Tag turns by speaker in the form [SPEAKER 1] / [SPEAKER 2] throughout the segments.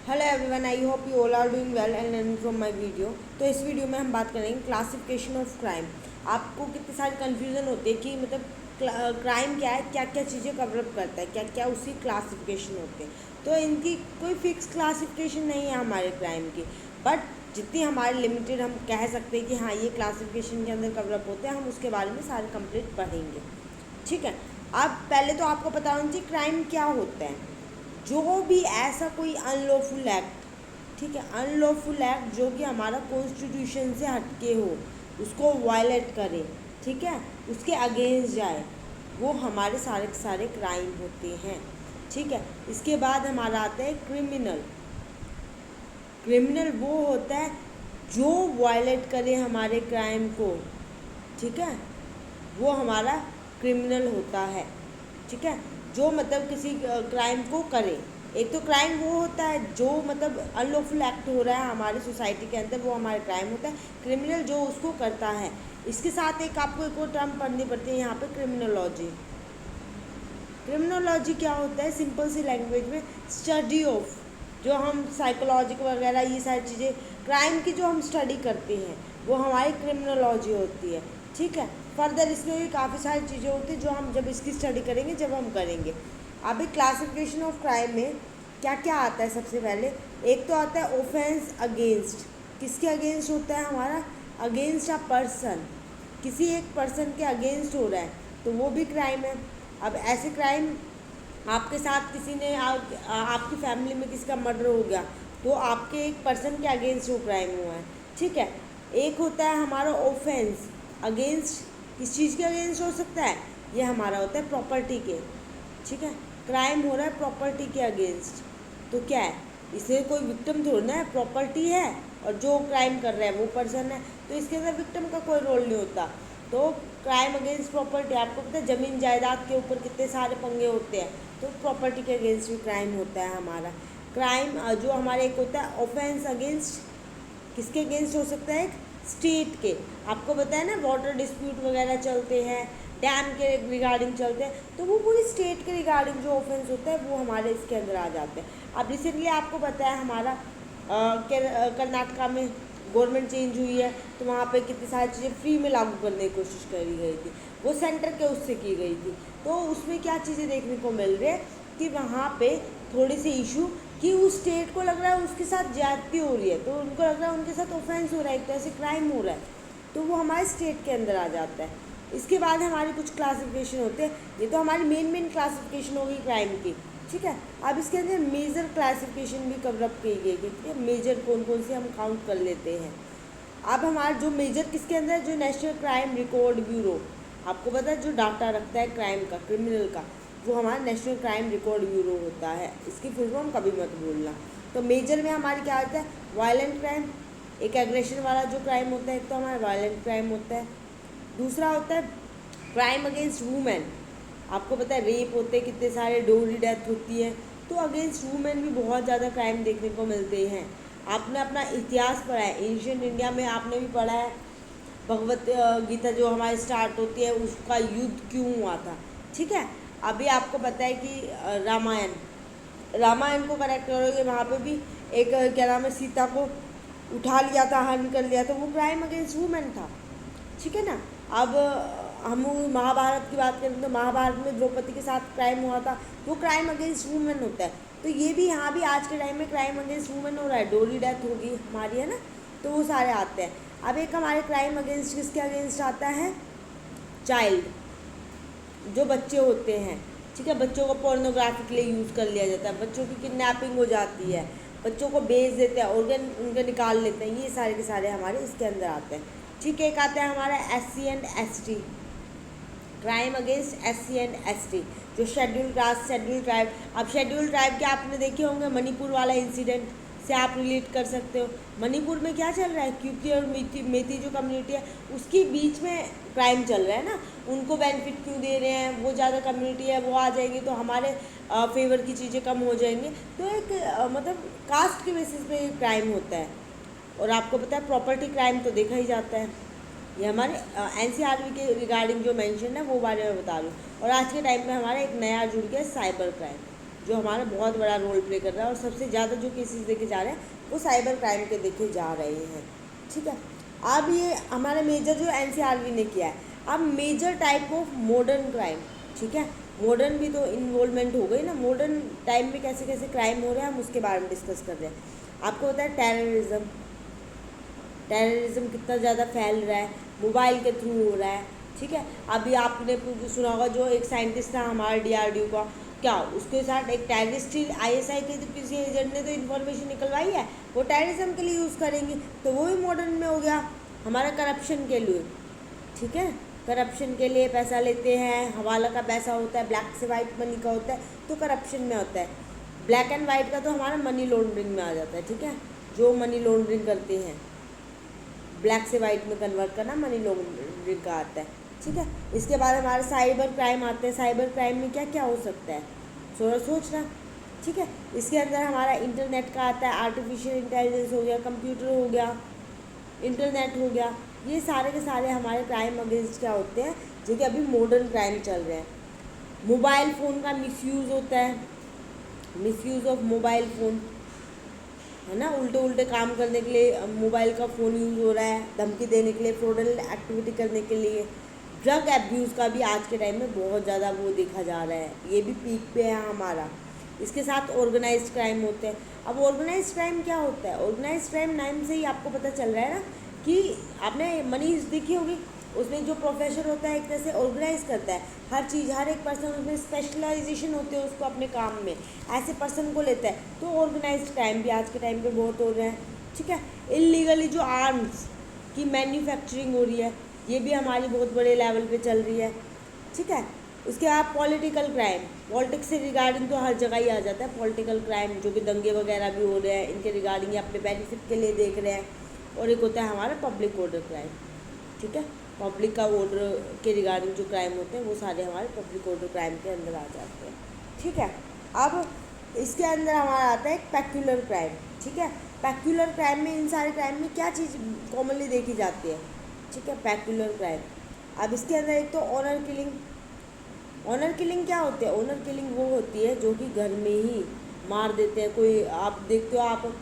[SPEAKER 1] Hello everyone, I hope you all are doing well and learning from my video. तो इस video में हम बात करेंगे क्लासिफिकेशन ऑफ क्राइम। आपको कितनी सारी कन्फ्यूज़न होती है कि मतलब क्राइम क्या है, क्या क्या चीज़ें कवरअप करता है, क्या क्या उसकी क्लासिफिकेशन होते हैं। तो इनकी कोई फिक्स क्लासिफिकेशन नहीं है हमारे क्राइम की, बट जितनी हमारी लिमिटेड हम कह सकते हैं कि हाँ ये क्लासिफिकेशन के अंदर कवरअप होते हैं, हम उसके बारे में सारे कंप्लीट पढ़ेंगे। ठीक है। अब पहले तो आपको पता होना चाहिए क्राइम क्या होता है। जो भी ऐसा कोई अनलॉफुल एक्ट, ठीक है, अनलॉफुल एक्ट जो कि हमारा कॉन्स्टिट्यूशन से हटके हो, उसको वायलेट करे, ठीक है, उसके अगेंस्ट जाए, वो हमारे सारे के सारे क्राइम होते हैं। ठीक है। इसके बाद हमारा आता है क्रिमिनल। क्रिमिनल वो होता है जो वायलेट करे हमारे क्राइम को, ठीक है, वो हमारा क्रिमिनल होता है। ठीक है। जो मतलब किसी क्राइम को करे। एक तो क्राइम वो होता है जो मतलब अनलॉफुल एक्ट हो रहा है हमारे सोसाइटी के अंदर, वो हमारा क्राइम होता है। क्रिमिनल जो उसको करता है। इसके साथ एक आपको एक और टर्म पढ़नी पड़ती है यहाँ पे, क्रिमिनोलॉजी। क्रिमिनोलॉजी क्या होता है, सिंपल सी लैंग्वेज में स्टडी ऑफ, जो हम साइकोलॉजिक वगैरह ये सारी चीज़ें क्राइम की जो हम स्टडी करते हैं, वो हमारी क्रिमिनोलॉजी होती है। ठीक है। फर्दर इसमें भी काफ़ी सारी चीज़ें होती हैं जो हम जब इसकी स्टडी करेंगे, जब हम करेंगे। अभी क्लासिफिकेशन ऑफ क्राइम में क्या क्या आता है, सबसे पहले एक तो आता है ऑफेंस अगेंस्ट। किसके अगेंस्ट होता है हमारा, अगेंस्ट अ पर्सन, किसी एक पर्सन के अगेंस्ट हो रहा है तो वो भी क्राइम है। अब ऐसे क्राइम आपके साथ किसी ने आपकी फैमिली में किसी का मर्डर हो गया तो आपके एक पर्सन के अगेंस्ट वो क्राइम हुआ है। ठीक है। एक होता है हमारा ऑफेंस अगेंस्ट, किस चीज़ के अगेंस्ट हो सकता है, ये हमारा होता है प्रॉपर्टी के। ठीक है। क्राइम हो रहा है प्रॉपर्टी के अगेंस्ट, तो क्या है, इसमें कोई विक्टिम थोड़ी ना है, प्रॉपर्टी है और जो क्राइम कर रहा है वो पर्सन है, तो इसके अंदर विक्टिम का कोई रोल नहीं होता। तो क्राइम अगेंस्ट प्रॉपर्टी, आपको पता है ज़मीन जायदाद के ऊपर कितने सारे पंगे होते हैं, तो प्रॉपर्टी के अगेंस्ट भी क्राइम होता है हमारा। क्राइम जो हमारा एक होता है ऑफेंस अगेंस्ट, किसके अगेंस्ट हो सकता है, एक स्टेट के। आपको पता है ना, वाटर डिस्प्यूट वगैरह चलते हैं, डैम के रिगार्डिंग चलते हैं, तो वो पूरी स्टेट के रिगार्डिंग जो ऑफेंस होता है वो हमारे इसके अंदर आ जाते हैं। अब रिसेंटली आपको पता है हमारा कर्नाटका में गवर्नमेंट चेंज हुई है, तो वहाँ पे कितनी सारी चीज़ें फ्री में लागू करने की कोशिश करी गई थी, वो सेंटर के उससे की गई थी। तो उसमें क्या चीज़ें देखने को मिल रही है कि वहाँ पे थोड़े से इशू, कि उस स्टेट को लग रहा है उसके साथ ज्यादती हो रही है, तो उनको लग रहा है उनके साथ ऑफेंस हो रहा है, एक तो ऐसे क्राइम हो रहा है, तो वो हमारे स्टेट के अंदर आ जाता है। इसके बाद हमारे कुछ क्लासिफिकेशन होते हैं, ये तो हमारी मेन क्लासिफिकेशन होगी क्राइम की। ठीक है। अब इसके अंदर मेजर क्लासिफिकेशन भी कवरअप की गई है, ठीक है, मेजर कौन कौन से हम काउंट कर लेते हैं। अब हमारा जो मेजर किसके अंदर है, जो नेशनल क्राइम रिकॉर्ड ब्यूरो, आपको पता है जो डाटा रखता है क्राइम का, क्रिमिनल का, वो हमारा नेशनल क्राइम रिकॉर्ड ब्यूरो होता है। इसकी फुल फॉर्म कभी मत भूलना। तो मेजर में हमारी क्या होता है, वायलेंट क्राइम, एक एग्रेशन वाला जो क्राइम होता है, एक तो हमारा वायलेंट क्राइम होता है। दूसरा होता है क्राइम अगेंस्ट वूमेन, आपको पता है रेप होते हैं कितने सारे, डोरी डेथ होती है, तो अगेंस्ट वूमेन भी बहुत ज़्यादा क्राइम देखने को मिलते हैं। आपने अपना इतिहास पढ़ा है, एंशियंट इंडिया में आपने भी पढ़ा है, भगवत गीता जो हमारी स्टार्ट होती है, उसका युद्ध क्यों हुआ था। ठीक है। अभी आपको पता है कि रामायण, रामायण को करेक्ट करोगे, वहाँ पे भी एक क्या नाम है, सीता को उठा लिया था, हरण कर लिया था, वो क्राइम अगेंस्ट वुमेन था। ठीक है ना। अब हम महाभारत की बात करें तो महाभारत में द्रौपदी के साथ क्राइम हुआ था, वो क्राइम अगेंस्ट वुमेन होता है। तो ये भी यहाँ भी आज के टाइम में क्राइम अगेंस्ट वुमेन हो रहा है, डोरी डेथ होगी हमारी, है ना, तो वो सारे आते हैं। अब एक हमारे क्राइम अगेंस्ट किसके अगेंस्ट आता है, चाइल्ड, जो बच्चे होते हैं। ठीक है। बच्चों को पोर्नोग्राफी के लिए यूज़ कर लिया जाता है, बच्चों की किडनैपिंग हो जाती है, बच्चों को बेच देते हैं, ऑर्गन उनके निकाल लेते हैं, ये सारे के सारे हमारे इसके अंदर आते हैं। ठीक है। एक आता है हमारा SC&ST, क्राइम अगेंस्ट SC&ST, जो शेड्यूल कास्ट, शेड्यूल ट्राइब। अब शेड्यूल ट्राइब के आपने देखे होंगे, मणिपुर वाला इंसिडेंट से आप रिलेट कर सकते हो। मणिपुर में क्या चल रहा है, क्योंकि और मेती जो कम्युनिटी है उसके बीच में क्राइम चल रहा है ना, उनको बेनिफिट क्यों दे रहे हैं, वो ज़्यादा कम्युनिटी है वो आ जाएगी तो हमारे फेवर की चीज़ें कम हो जाएंगी, तो एक मतलब कास्ट के बेसिस पे क्राइम होता है। और आपको पता है प्रॉपर्टी क्राइम तो देखा ही जाता है, ये हमारे NCRB के रिगार्डिंग जो मेंशन है वो बारे में बता दूँ। और आज के टाइम में हमारा एक नया जुड़ गया साइबर क्राइम। जो हमारा बहुत बड़ा रोल प्ले कर रहा है, और सबसे ज़्यादा जो केसेस देखे जा रहे हैं वो साइबर क्राइम के देखे जा रहे हैं। ठीक है, अब ये हमारा मेजर जो एनसीआरबी ने किया है, अब major type of modern crime. ठीक है, मॉडर्न भी तो इन्वॉल्वमेंट हो गई ना, मॉडर्न टाइम में कैसे कैसे क्राइम हो रहे हैं हम उसके बारे में डिस्कस कर रहे हैं। आपको पता है टेररिज्म कितना ज़्यादा फैल रहा है, मोबाइल के थ्रू हो रहा है। ठीक है, अभी आपने सुना होगा जो एक साइंटिस्ट था हमारा डीआरडीओ का, क्या उसके साथ एक टेररिस्ट आईएसआई के किसी एजेंट ने तो इन्फॉर्मेशन निकलवाई है, वो टेररिज्म के लिए यूज़ करेंगे, तो वो भी मॉडर्न में हो गया हमारा करप्शन के लिए। ठीक है, करप्शन के लिए पैसा लेते हैं, हवाला का पैसा होता है, ब्लैक से वाइट मनी का होता है, तो करप्शन में होता है। ब्लैक एंड वाइट का तो हमारा मनी लॉन्ड्रिंग में आ जाता है। ठीक है, जो मनी लॉन्ड्रिंग करते हैं, ब्लैक से वाइट में कन्वर्ट करना मनी लॉन्ड्रिंग का आता है। ठीक है, इसके बाद हमारे साइबर क्राइम आते हैं। साइबर क्राइम में क्या क्या हो सकता है, थोड़ा सोचना। ठीक है, इसके अंदर हमारा इंटरनेट का आता है, आर्टिफिशियल इंटेलिजेंस हो गया, कंप्यूटर हो गया, इंटरनेट हो गया, ये सारे के सारे हमारे क्राइम अगेंस्ट क्या होते हैं, जो कि अभी मॉडर्न क्राइम चल रहे हैं। मोबाइल फ़ोन का मिसयूज़ होता है, मिसयूज़ ऑफ मोबाइल फ़ोन, है ना, उल्टे उल्टे काम करने के लिए मोबाइल का फ़ोन यूज़ हो रहा है, धमकी देने के लिए, फ्रॉडलेंट एक्टिविटी करने के लिए। ड्रग एब्यूज़ का भी आज के टाइम में बहुत ज़्यादा वो देखा जा रहा है, ये भी पीक पे है हमारा। इसके साथ ऑर्गेनाइज्ड क्राइम होते हैं। अब ऑर्गेनाइज्ड क्राइम क्या होता है, ऑर्गेनाइज्ड क्राइम नाम से ही आपको पता चल रहा है ना कि आपने मनी देखी होगी, उसमें जो प्रोफेसर होता है एक तरह से ऑर्गेनाइज करता है हर चीज़, हर एक पर्सन उसमें स्पेशलाइजेशन होती है उसको अपने काम में, ऐसे पर्सन को लेता है। तो ऑर्गेनाइज्ड क्राइम भी आज के टाइम पे बहुत हो रहे हैं। ठीक है, इलीगली जो आर्म्स की मैन्युफैक्चरिंग हो रही है, ये भी हमारी बहुत बड़े लेवल पे चल रही है। ठीक है, उसके बाद पॉलिटिकल क्राइम, पॉलिटिक्स से रिगार्डिंग तो हर जगह ही आ जाता है पॉलिटिकल क्राइम, जो कि दंगे वगैरह भी हो रहे हैं, इनके रिगार्डिंग अपने बेनिफिट के लिए देख रहे हैं। और एक होता है हमारा पब्लिक ऑर्डर क्राइम। ठीक है, पब्लिक का ऑर्डर के रिगार्डिंग जो क्राइम होते हैं वो सारे हमारे पब्लिक ऑर्डर क्राइम के अंदर आ जाते हैं। ठीक है, अब इसके अंदर हमारा आता है एक पेक्युलर क्राइम। ठीक है, पेक्युलर क्राइम में, इन सारे क्राइम में क्या चीज़ कॉमनली देखी जाती है। ठीक है, पेक्युलर क्राइम। अब इसके अंदर एक तो ऑनर किलिंग। ऑनर किलिंग क्या होती है, ऑनर किलिंग वो होती है जो कि घर में ही मार देते हैं कोई, आप देखते हो आप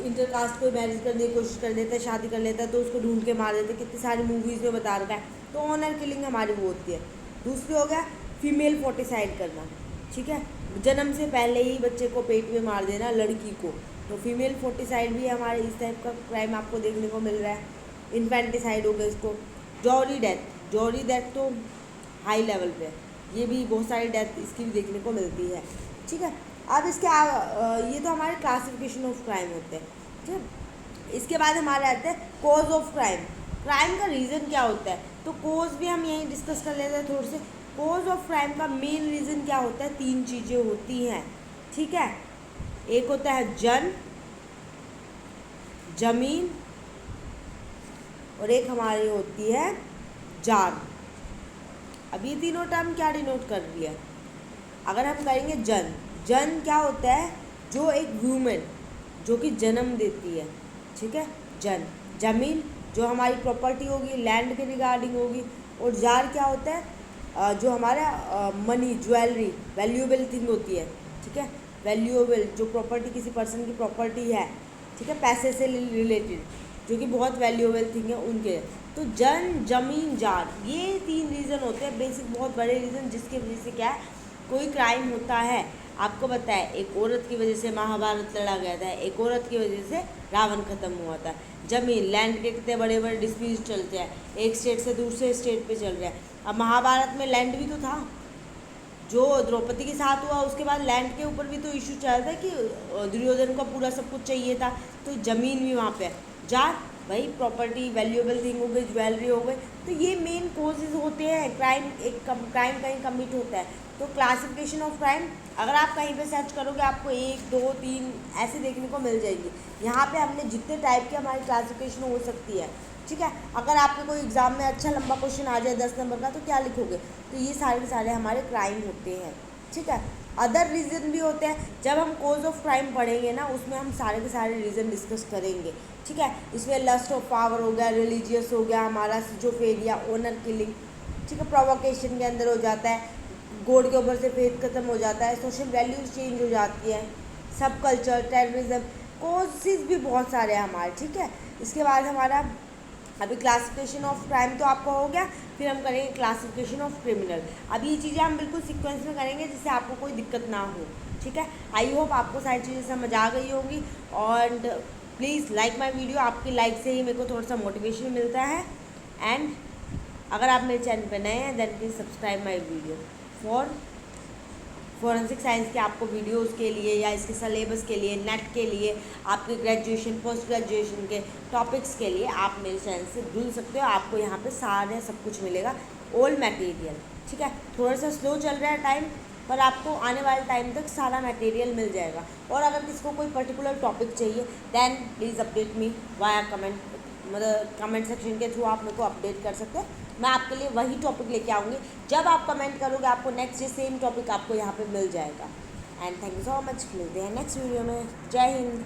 [SPEAKER 1] इंटरकास्ट कोई मैरिज करने की कोशिश कर लेता है, शादी कर लेता है, तो उसको ढूंढ के मार देते हैं, कितनी सारी मूवीज़ में बता रखा है। तो ऑनर किलिंग हमारी वो होती है। दूसरी हो गया फीमेल फोर्टिसाइड करना। ठीक है, जन्म से पहले ही बच्चे को पेट में मार देना, लड़की को, तो फीमेल फोर्टिसाइड भी हमारे इस टाइप का क्राइम आपको देखने को मिल रहा है। इन्फेंटिसाइड हो गया इसको। जॉरी डेथ तो हाई लेवल पे है, ये भी बहुत सारी डेथ इसकी भी देखने को मिलती है। ठीक है, अब इसके ये तो हमारे क्लासिफिकेशन ऑफ क्राइम होते हैं। ठीक है, इसके बाद हमारे आते हैं कॉज ऑफ क्राइम। क्राइम का रीज़न क्या होता है, तो कॉज भी हम यहीं डिस्कस कर लेते हैं थोड़े से। कॉज ऑफ क्राइम का मेन रीज़न क्या होता है, 3 चीज़ें होती हैं। ठीक है, एक होता है जमीन, और एक हमारी होती है जार। अब ये तीनों टर्म क्या डिनोट कर रही है, अगर हम कहेंगे जन क्या होता है, जो एक ह्यूमन जो कि जन्म देती है। ठीक है, जमीन जो हमारी प्रॉपर्टी होगी, लैंड के रिगार्डिंग होगी। और जार क्या होता है, जो हमारा मनी, ज्वेलरी, वैल्यूएबल थिंग होती है। ठीक है, वैल्यूएबल जो प्रॉपर्टी किसी पर्सन की प्रॉपर्टी है, ठीक है, पैसे से रिलेटेड, जो कि बहुत वैल्यूएबल थिंग है उनके। तो जमीन, जार, ये 3 रीज़न होते हैं बेसिक, बहुत बड़े रीज़न, जिसकी वजह से क्या है कोई क्राइम होता है। आपको पता है एक औरत की वजह से महाभारत लड़ा गया था, एक औरत की वजह से रावण खत्म हुआ था। जमीन, लैंड के कितने बड़े बड़े डिस्प्यूट चलते हैं, एक स्टेट से दूसरे स्टेट पे चल रहे हैं। अब महाभारत में लैंड भी तो था, जो द्रौपदी के साथ हुआ उसके बाद लैंड के ऊपर भी तो इशू चल रहा था कि दुर्योधन को पूरा सब कुछ चाहिए था, तो ज़मीन भी वहाँ पे है। जार भाई प्रॉपर्टी, वैल्यूएबल थिंग हो गई, ज्वेलरी हो गई। तो ये मेन कोजेज होते हैं क्राइम, क्राइम कहीं कमिट होता है। तो क्लासिफिकेशन ऑफ क्राइम अगर आप कहीं पे सर्च करोगे आपको 1, 2, 3 ऐसे देखने को मिल जाएंगी। यहाँ पे हमने जितने टाइप की हमारी क्लासिफिकेशन हो सकती है। ठीक है, अगर आपके कोई एग्ज़ाम में अच्छा लंबा क्वेश्चन आ जाए 10 नंबर का, तो क्या लिखोगे, तो ये सारे के सारे हमारे क्राइम होते हैं। ठीक है, अदर रीज़न भी होते हैं, जब हम कोज ऑफ क्राइम पढ़ेंगे ना उसमें हम सारे के सारे रीज़न डिस्कस करेंगे। ठीक है, इसमें लस्ट ऑफ पावर हो गया, रिलीजियस हो गया, हमारा सिजोफेरिया, ओनर किलिंग। ठीक है, प्रोवोकेशन के अंदर हो जाता है, गॉड के ऊपर से फेथ खत्म हो जाता है, सोशल वैल्यूज चेंज हो जाती है, सब कल्चर, टेररिज्म, कोर्सेज भी बहुत सारे हैं हमारे, ठीक है। इसके बाद हमारा अभी क्लासिफिकेशन ऑफ क्राइम तो आपका हो गया, फिर हम करेंगे क्लासिफिकेशन ऑफ क्रिमिनल। अब ये चीज़ें हम बिल्कुल सीक्वेंस में करेंगे जिससे आपको कोई दिक्कत ना हो, ठीक है। आई होप आपको सारी चीज़ें समझ आ गई होंगी, और प्लीज़ लाइक माई वीडियो, आपकी लाइक से ही मेरे को थोड़ा सा मोटिवेशन मिलता है। एंड अगर आप मेरे चैनल पर नए हैं then please subscribe my video for forensic science के आपको वीडियोस के लिए या इसके सिलेबस के लिए, नेट के लिए, आपके ग्रेजुएशन पोस्ट ग्रेजुएशन के टॉपिक्स के लिए आप मेरे चैनल से जुड़ सकते हो। आपको यहाँ पे सारे सब कुछ मिलेगा, ऑल मटेरियल, ठीक है। थोड़ा सा स्लो चल रहा है टाइम, पर आपको आने वाले टाइम तक सारा मटेरियल मिल जाएगा। और अगर किसी को कोई पर्टिकुलर टॉपिक चाहिए then please update me via comment, मतलब कमेंट सेक्शन के थ्रू आप मेरे को अपडेट कर सकते हैं। मैं आपके लिए वही टॉपिक लेके आऊँगी, जब आप कमेंट करोगे आपको नेक्स्ट डे सेम टॉपिक आपको यहाँ पे मिल जाएगा। And thank you so much, मिलते हैं नेक्स्ट वीडियो में। जय हिंद।